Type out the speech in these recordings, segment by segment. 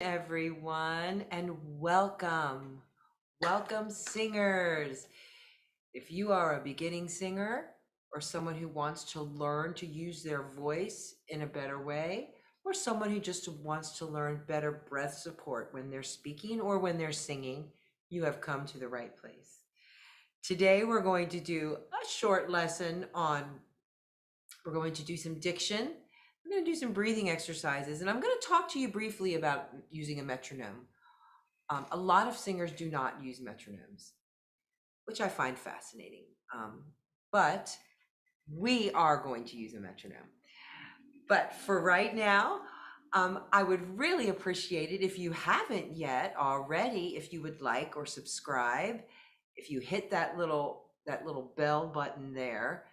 Everyone, and welcome. Welcome, singers. If you are a beginning singer or someone who wants to learn to use their voice in a better way, or someone who just wants to learn better breath support when they're speaking or when they're singing, you have come to the right place. Today, we're going to do a short lesson we're going to do some diction. I'm going to do some breathing exercises, and I'm going to talk to you briefly about using a metronome. A lot of singers do not use metronomes, which I find fascinating. But we are going to use a metronome. But for right now, I would really appreciate it if you haven't yet already, if you would like or subscribe. If you hit that little bell button there,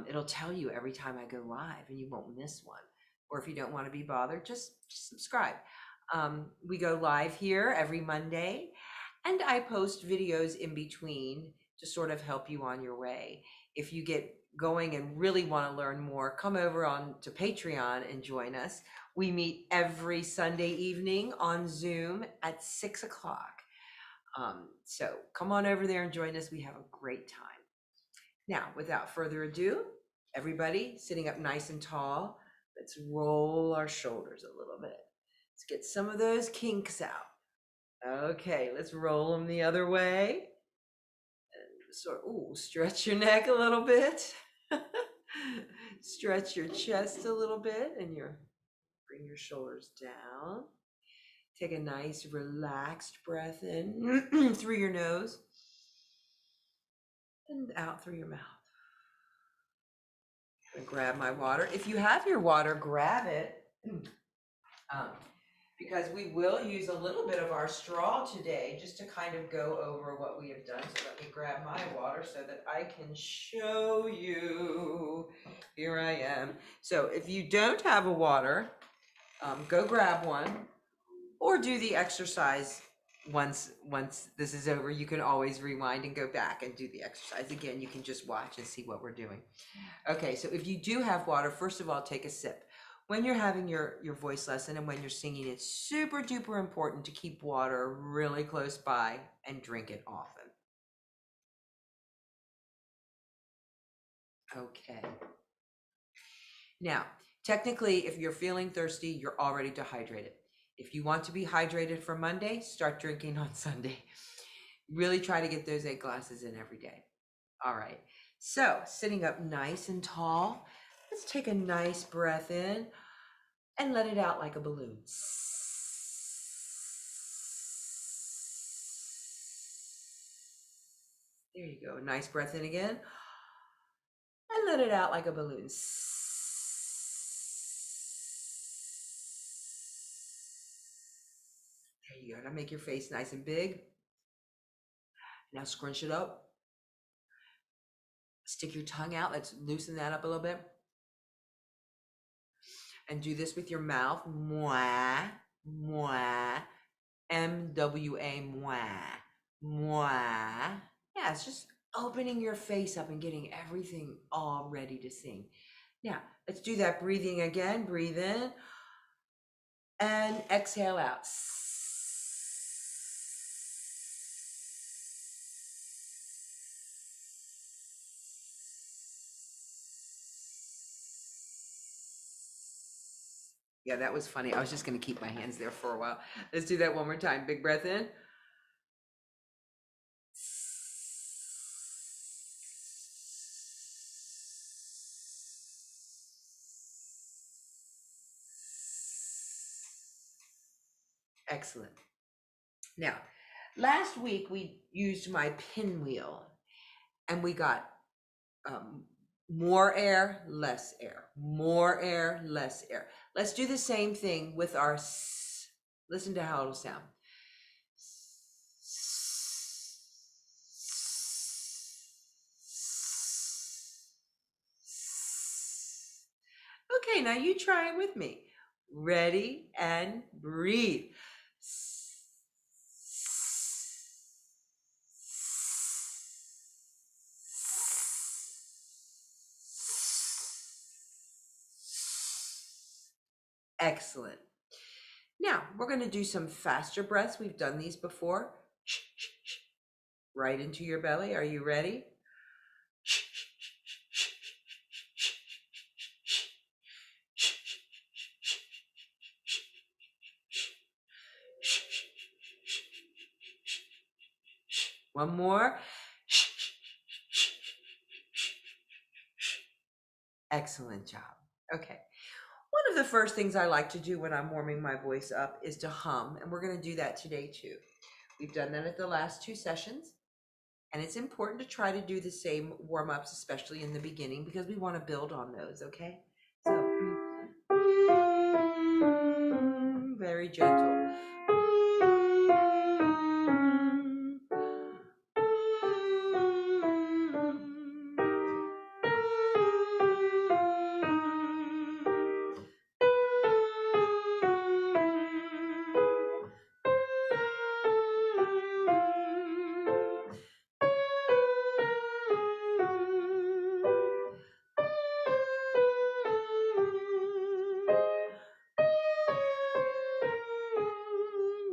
it'll tell you every time I go live, and you won't miss one. Or if you don't want to be bothered, just subscribe. We go live here every Monday, and I post videos in between to sort of help you on your way. If you get going and really want to learn more, come over on to Patreon and join us. We meet every Sunday evening on Zoom at 6 o'clock. So come on over there and join us. We have a great time. Now, without further ado, everybody sitting up nice and tall, let's roll our shoulders a little bit. Let's get some of those kinks out. Okay, let's roll them the other way. And stretch your neck a little bit. Stretch your chest a little bit, and bring your shoulders down. Take a nice relaxed breath in through your nose and out through your mouth. I'm gonna grab my water. If you have your water, grab it. Because we will use a little bit of our straw today just to kind of go over what we have done. So let me grab my water so that I can show you. Here I am. So if you don't have a water, go grab one or do the exercise once this is over. You can always rewind and go back and do the exercise again. You can just watch and see what we're doing. Okay, so if you do have water, first of all, take a sip. When you're having your voice lesson and when you're singing, it's super duper important to keep water really close by and drink it often. Okay. Now, technically, if you're feeling thirsty, you're already dehydrated. If you want to be hydrated for Monday, start drinking on Sunday. Really try to get those 8 glasses in every day. All right. So, sitting up nice and tall, let's take a nice breath in and let it out like a balloon. There you go. Nice breath in again. And let it out like a balloon. There you go. Now make your face nice and big. Now scrunch it up. Stick your tongue out. Let's loosen that up a little bit. And do this with your mouth. Mwah, mwah. M-W-A, mwah, mwah. Yeah, it's just opening your face up and getting everything all ready to sing. Now, let's do that breathing again. Breathe in and exhale out. Yeah, that was funny. I was just going to keep my hands there for a while. Let's do that one more time. Big breath in. Excellent. Now, last week we used my pinwheel and we got more air, less air, more air, less air. Let's do the same thing with our s. Listen to how it'll sound. Okay, now you try it with me. Ready and breathe. Excellent. Now, we're going to do some faster breaths. We've done these before. Right into your belly. Are you ready? One more. Excellent job. Okay. One of the first things I like to do when I'm warming my voice up is to hum, and we're going to do that today too. We've done that at the last 2 sessions, and it's important to try to do the same warm-ups, especially in the beginning, because we want to build on those, okay? So, very gentle.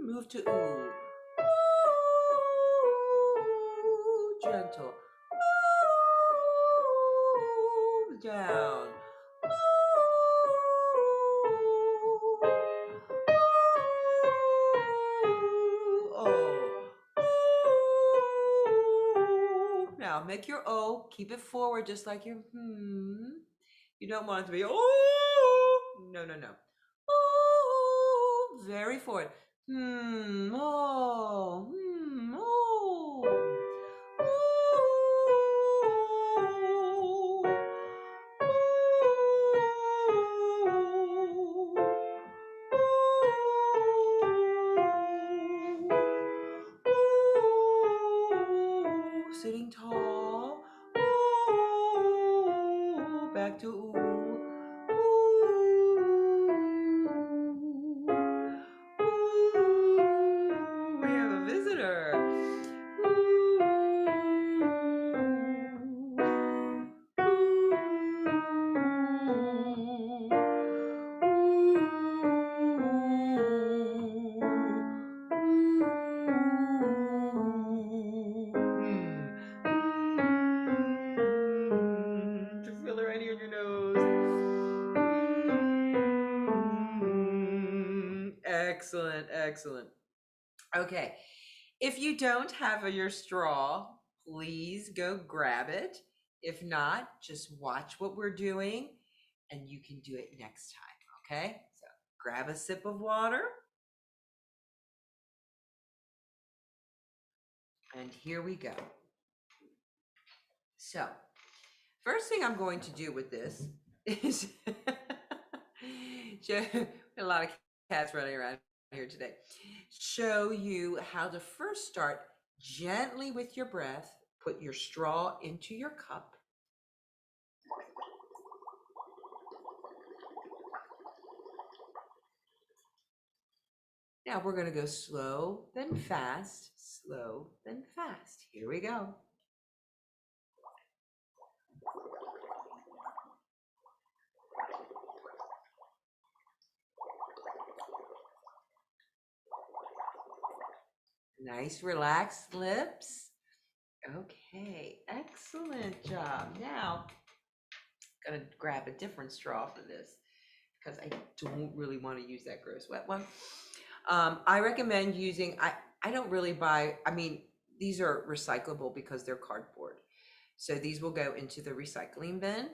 Move to ooh. Ooh, gentle. Ooh, down. Oh. Now make your O, keep it forward just like your hmm. You don't want it to be oh. No, no, no. Oh, very forward. Oh, oh. Sitting tall. Ooh, back to ooh. Ooh. Ooh, we have a visitor. Just feel it right here in your nose. Excellent, excellent. Okay, if you don't have your straw, please go grab it. If not, just watch what we're doing and you can do it next time, okay? So grab a sip of water. And here we go. So, first thing I'm going to do with this is show a lot of cats running around here today. Show you how to first start gently with your breath. Put your straw into your cup. Now we're going to go slow, then fast, slow, then fast. Here we go. Nice relaxed lips. Okay, excellent job. Now, I'm gonna grab a different straw for this because I don't really want to use that gross wet one. I recommend using, I don't really buy, I mean, these are recyclable because they're cardboard. So these will go into the recycling bin.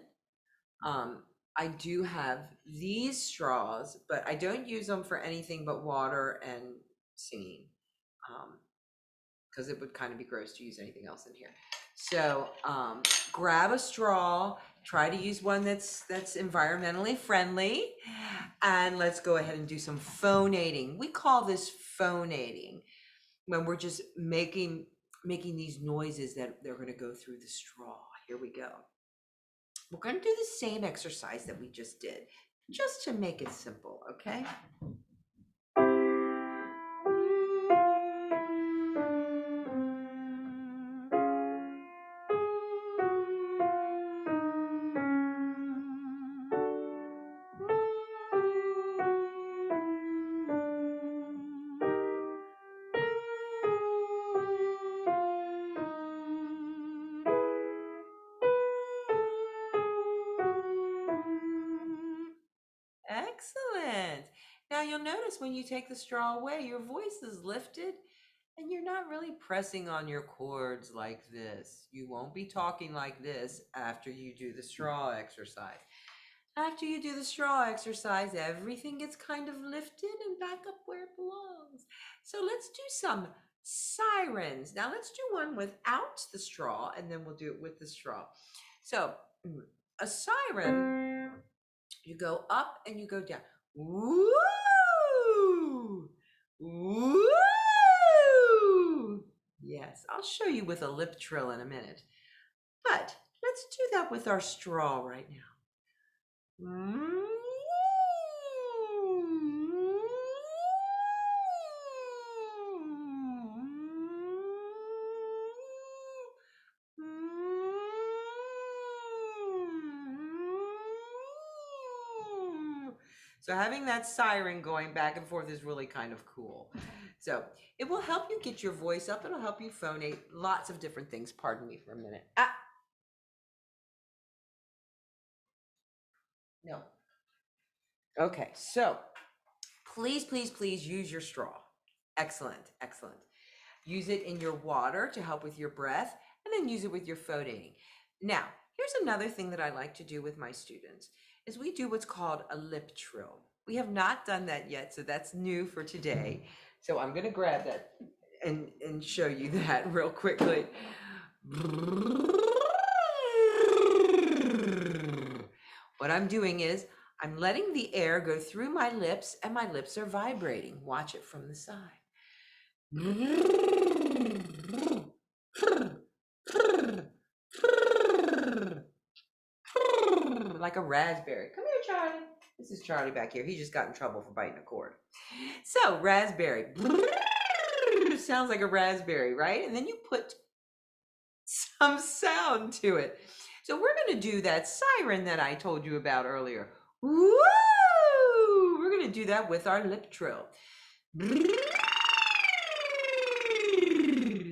I do have these straws, but I don't use them for anything but water and singing. Because it would kind of be gross to use anything else in here. So grab a straw, try to use one that's environmentally friendly, and let's go ahead and do some phonating. We call this phonating when we're just making these noises that they're going to go through the straw. Here we go. We're going to do the same exercise that we just did, just to make it simple, okay? you'll notice when you take the straw away, your voice is lifted and you're not really pressing on your chords like this. You won't be talking like this after you do the straw exercise. After you do the straw exercise, everything gets kind of lifted and back up where it belongs. So let's do some sirens. Now let's do one without the straw, and then we'll do it with the straw. So a siren, you go up and you go down. Woo! Woo! Yes, I'll show you with a lip trill in a minute. But let's do that with our straw right now. So having that siren going back and forth is really kind of cool. So it will help you get your voice up. It'll help you phonate lots of different things. Pardon me for a minute. No. Okay, so please, please, please use your straw. Excellent, excellent. Use it in your water to help with your breath, and then use it with your phonating. Now, here's another thing that I like to do with my students, is we do what's called a lip trill. We have not done that yet, so that's new for today. So I'm gonna grab that and show you that real quickly. What I'm doing is I'm letting the air go through my lips and my lips are vibrating. Watch it from the side. Like a raspberry. Come here, Charlie. This is Charlie back here. He just got in trouble for biting a cord. So, raspberry. Sounds like a raspberry, right? And then you put some sound to it. So we're going to do that siren that I told you about earlier. Woo! We're going to do that with our lip trill.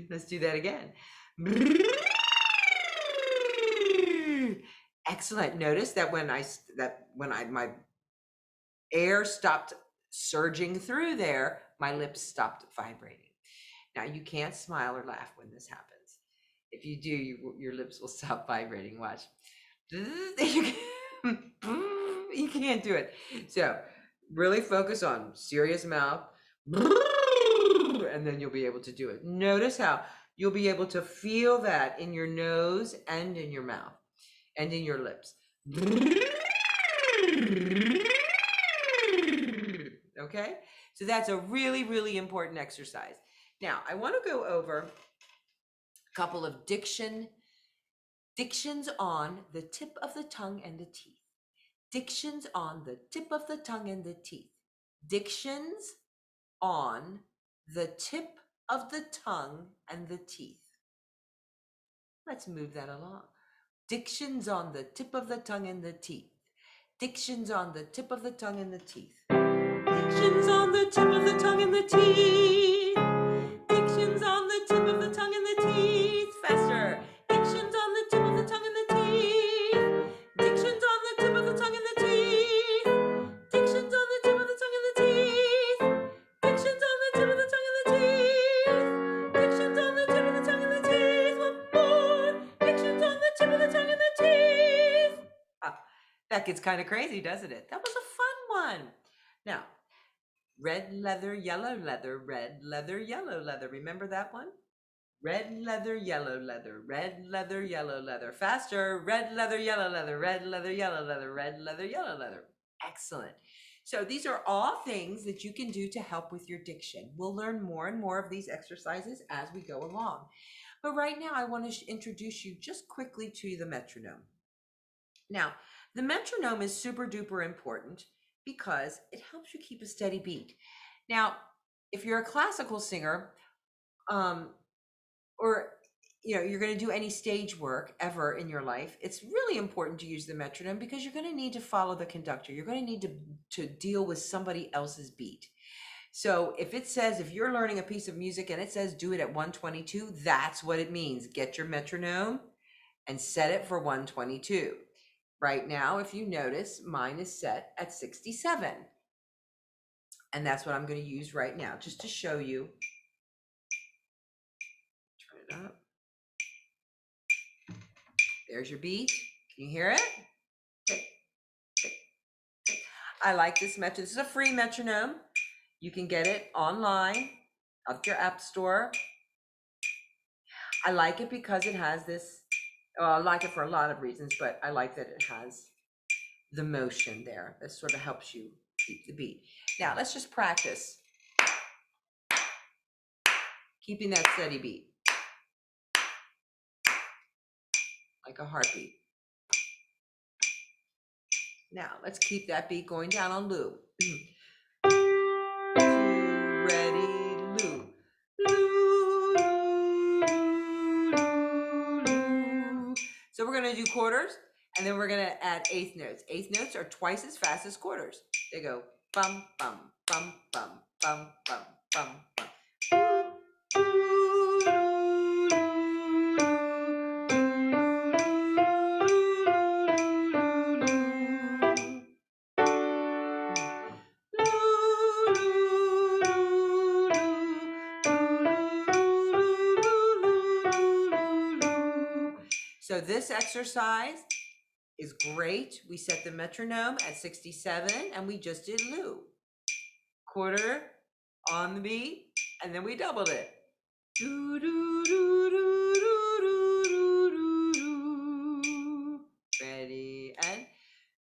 Let's do that again. Excellent. Notice that when my air stopped surging through there, my lips stopped vibrating. Now you can't smile or laugh when this happens. If you do, your lips will stop vibrating. Watch. You can't do it. So really focus on serious mouth, and then you'll be able to do it. Notice how you'll be able to feel that in your nose and in your mouth and in your lips. Okay, so that's a really, really important exercise. Now I want to go over a couple of dictions on the tip of the tongue and the teeth. Dictions on the tip of the tongue and the teeth. Dictions on the tip of the tongue and the teeth. Let's move that along. Dictions on the tip of the tongue and the teeth. Dictions on the tip of the tongue and the teeth. Dictions on the tip of the tongue and the teeth. Dictions on the tip of the tongue and the teeth. Faster. Dictions on the tip of the tongue and the teeth. Dictions on the tip of the tongue and the teeth. Dictions on the tip of the tongue and the teeth. Dictions on the tip of the tongue and the teeth. Dictions on the tip of the tongue and the teeth. One more. Dictions on the tip of the tongue and the teeth. That gets kind of crazy, doesn't it? That was a fun one. Now, red leather, yellow leather, red leather, yellow leather. Remember that one? Red leather, yellow leather, red leather, yellow leather. Faster. Red leather, yellow leather, red leather, yellow leather, red leather, yellow leather. Excellent. So these are all things that you can do to help with your diction. We'll learn more and more of these exercises as we go along. But right now I want to introduce you just quickly to the metronome. Now, the metronome is super duper important because it helps you keep a steady beat. Now, if you're a classical singer, or you're going to do any stage work ever in your life, it's really important to use the metronome because you're going to need to follow the conductor. You're going to need to deal with somebody else's beat. So if you're learning a piece of music and it says do it at 122, that's what it means. Get your metronome and set it for 122. Right now, if you notice, mine is set at 67. And that's what I'm going to use right now, just to show you. Turn it up. There's your beat. Can you hear it? I like this metronome. This is a free metronome. You can get it online at your app store. I like it because it has this, well, I like it for a lot of reasons, but I like that it has the motion there. That sort of helps you keep the beat. Now let's just practice keeping that steady beat, like a heartbeat. Now let's keep that beat going down on Lou. Ready, Lou. So we're going to do quarters, and then we're going to add eighth notes. Eighth notes are twice as fast as quarters. They go bum, bum, bum, bum, bum, bum, bum, bum. So this exercise is great. We set the metronome at 67 and we just did Lou. Quarter on the beat, and then we doubled it. Do, do, do, do, do, do, do, do. Ready, and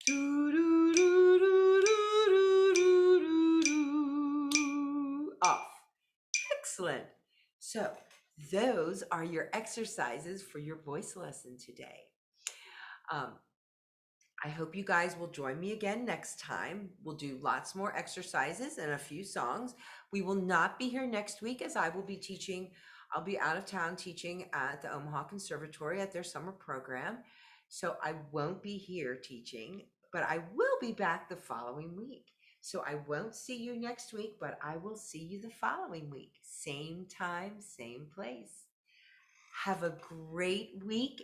do, do, do, do, do, do, do, do. Off. Excellent. So those are your exercises for your voice lesson today. I hope you guys will join me again next time. We'll do lots more exercises and a few songs. We will not be here next week as I will be teaching. I'll be out of town teaching at the Omaha Conservatory at their summer program. So I won't be here teaching, but I will be back the following week. So I won't see you next week, but I will see you the following week. Same time, same place. Have a great week.